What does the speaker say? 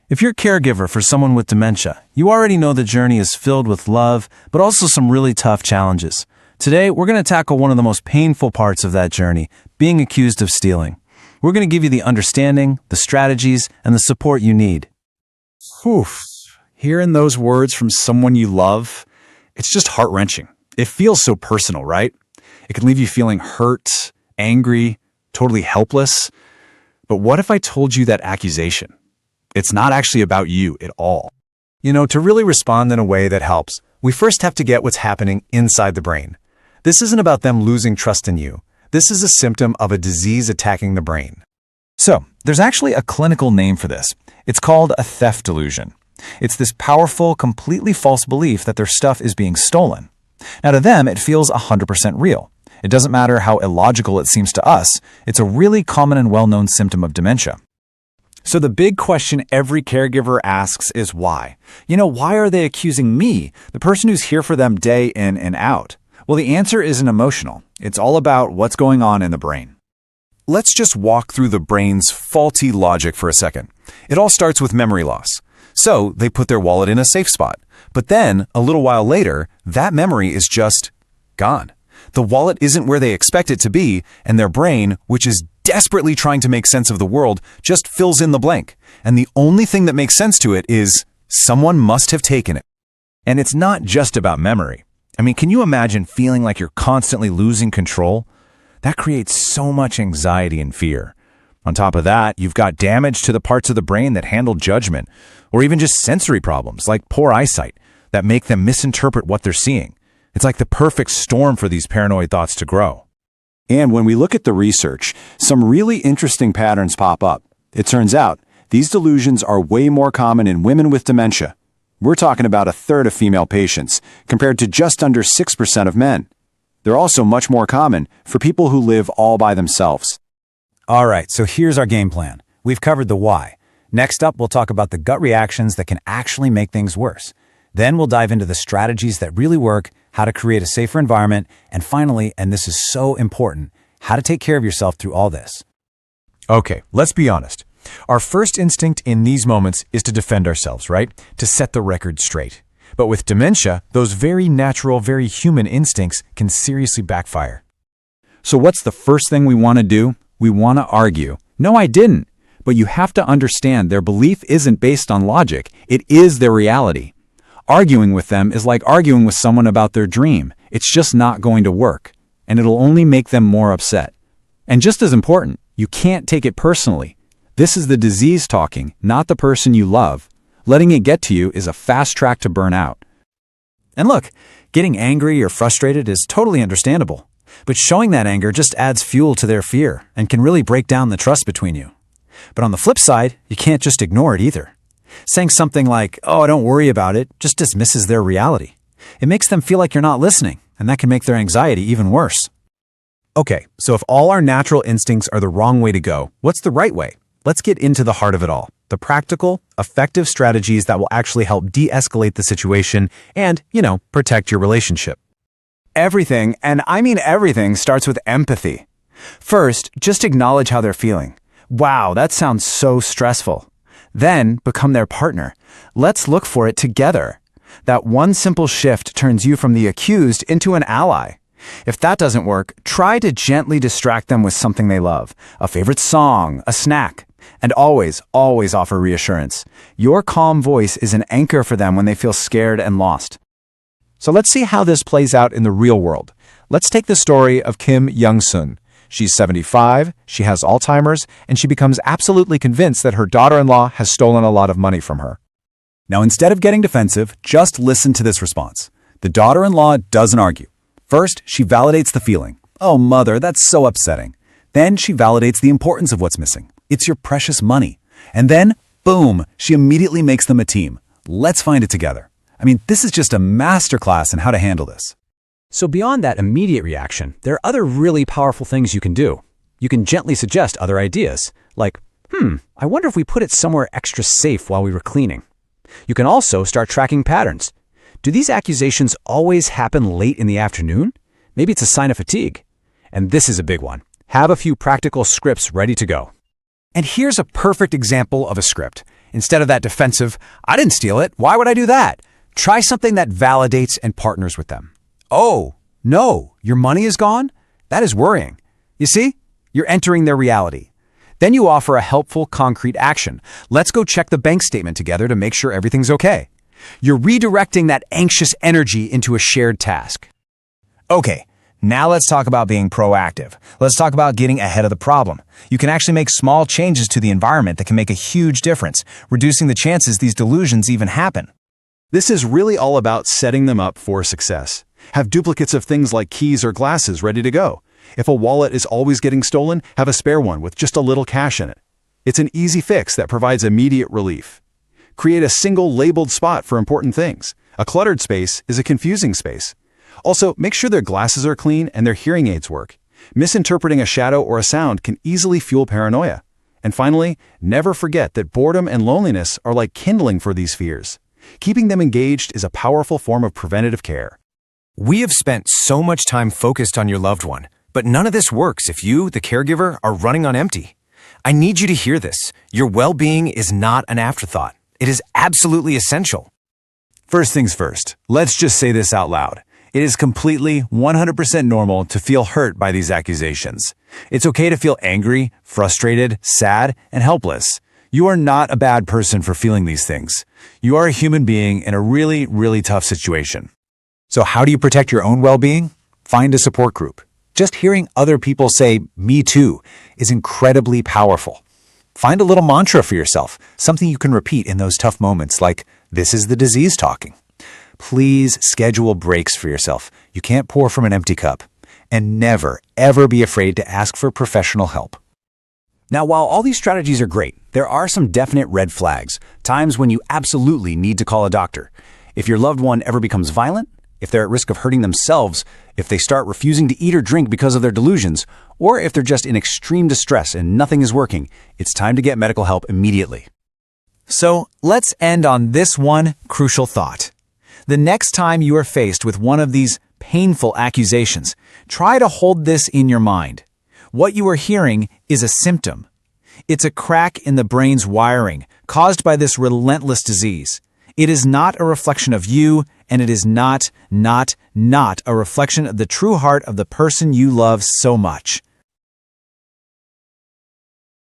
If you're a caregiver for someone with dementia, you already know the journey is filled with love, but also some really tough challenges. Today, we're going to tackle one of the most painful parts of that journey, being accused of stealing. We're going to give you the understanding, the strategies, and the support you need. Whew. Hearing those words from someone you love, it's just heart-wrenching. It feels so personal, right? It can leave you feeling hurt, angry, totally helpless. But what if I told you that accusation? It's not actually about you at all. To really respond in a way that helps, we first have to get what's happening inside the brain. This isn't about them losing trust in you. This is a symptom of a disease attacking the brain. So, there's actually a clinical name for this. It's called a theft delusion. It's this powerful, completely false belief that their stuff is being stolen. Now, to them, it feels 100% real. It doesn't matter how illogical it seems to us. It's a really common and well-known symptom of dementia. So the big question every caregiver asks is why? Why are they accusing me, the person who's here for them day in and out? Well, the answer isn't emotional. It's all about what's going on in the brain. Let's just walk through the brain's faulty logic for a second. It all starts with memory loss. So they put their wallet in a safe spot. But then, a little while later, that memory is just gone. The wallet isn't where they expect it to be, and their brain, which is desperately trying to make sense of the world, just fills in the blank. And the only thing that makes sense to it is someone must have taken it. And it's not just about memory. Can you imagine feeling like you're constantly losing control? That creates so much anxiety and fear. On top of that, you've got damage to the parts of the brain that handle judgment, or even just sensory problems like poor eyesight that make them misinterpret what they're seeing. It's like the perfect storm for these paranoid thoughts to grow. And when we look at the research, some really interesting patterns pop up. It turns out these delusions are way more common in women with dementia. We're talking about a third of female patients, compared to just under 6% of men. They're also much more common for people who live all by themselves. All right, so here's our game plan. We've covered the why. Next up, we'll talk about the gut reactions that can actually make things worse. Then we'll dive into the strategies that really work, how to create a safer environment, and finally, and this is so important, how to take care of yourself through all this. Okay, let's be honest. Our first instinct in these moments is to defend ourselves, right? To set the record straight. But with dementia, those very natural, very human instincts can seriously backfire. So what's the first thing we want to do? We want to argue. No, I didn't. But you have to understand their belief isn't based on logic. It is their reality. Arguing with them is like arguing with someone about their dream. It's just not going to work, and it'll only make them more upset. And just as important, you can't take it personally. This is the disease talking, not the person you love. Letting it get to you is a fast track to burnout. And look, getting angry or frustrated is totally understandable. But showing that anger just adds fuel to their fear and can really break down the trust between you. But on the flip side, you can't just ignore it either. Saying something like, "Oh, don't worry about it," just dismisses their reality. It makes them feel like you're not listening, and that can make their anxiety even worse. Okay, so if all our natural instincts are the wrong way to go, what's the right way? Let's get into the heart of it all. The practical, effective strategies that will actually help de-escalate the situation and, protect your relationship. Everything, and I mean everything, starts with empathy. First, just acknowledge how they're feeling. Wow, that sounds so stressful. Then, become their partner. Let's look for it together. That one simple shift turns you from the accused into an ally. If that doesn't work, try to gently distract them with something they love, a favorite song, a snack. And always, always offer reassurance. Your calm voice is an anchor for them when they feel scared and lost. So let's see how this plays out in the real world. Let's take the story of Kim Young-sun. She's 75, she has Alzheimer's, and she becomes absolutely convinced that her daughter-in-law has stolen a lot of money from her. Now, instead of getting defensive, just listen to this response. The daughter-in-law doesn't argue. First, she validates the feeling. "Oh, mother, that's so upsetting." Then she validates the importance of what's missing. "It's your precious money." And then, boom, she immediately makes them a team. Let's find it together. This is just a masterclass in how to handle this. So beyond that immediate reaction, there are other really powerful things you can do. You can gently suggest other ideas, like, I wonder if we put it somewhere extra safe while we were cleaning. You can also start tracking patterns. Do these accusations always happen late in the afternoon? Maybe it's a sign of fatigue. And this is a big one. Have a few practical scripts ready to go. And here's a perfect example of a script. Instead of that defensive, I didn't steal it, why would I do that? Try something that validates and partners with them. Oh, no, your money is gone? That is worrying. You see, you're entering their reality. Then you offer a helpful, concrete action. Let's go check the bank statement together to make sure everything's okay. You're redirecting that anxious energy into a shared task. Okay, now let's talk about being proactive. Let's talk about getting ahead of the problem. You can actually make small changes to the environment that can make a huge difference, reducing the chances these delusions even happen. This is really all about setting them up for success. Have duplicates of things like keys or glasses ready to go. If a wallet is always getting stolen, have a spare one with just a little cash in it. It's an easy fix that provides immediate relief. Create a single labeled spot for important things. A cluttered space is a confusing space. Also, make sure their glasses are clean and their hearing aids work. Misinterpreting a shadow or a sound can easily fuel paranoia. And finally, never forget that boredom and loneliness are like kindling for these fears. Keeping them engaged is a powerful form of preventative care. We have spent so much time focused on your loved one, but none of this works if you, the caregiver, are running on empty. I need you to hear this. Your well-being is not an afterthought. It is absolutely essential. First things first, let's just say this out loud. It is completely 100% normal to feel hurt by these accusations. It's okay to feel angry, frustrated, sad, and helpless. You are not a bad person for feeling these things. You are a human being in a really, really tough situation. So how do you protect your own well-being? Find a support group. Just hearing other people say, "me too," is incredibly powerful. Find a little mantra for yourself, something you can repeat in those tough moments, like, "This is the disease talking." Please schedule breaks for yourself. You can't pour from an empty cup. And never, ever be afraid to ask for professional help. Now, while all these strategies are great, there are some definite red flags, times when you absolutely need to call a doctor. If your loved one ever becomes violent, if they're at risk of hurting themselves, if they start refusing to eat or drink because of their delusions, or if they're just in extreme distress and nothing is working, it's time to get medical help immediately. So let's end on this one crucial thought. The next time you are faced with one of these painful accusations, try to hold this in your mind. What you are hearing is a symptom. It's a crack in the brain's wiring caused by this relentless disease. It is not a reflection of you, and it is not a reflection of the true heart of the person you love so much.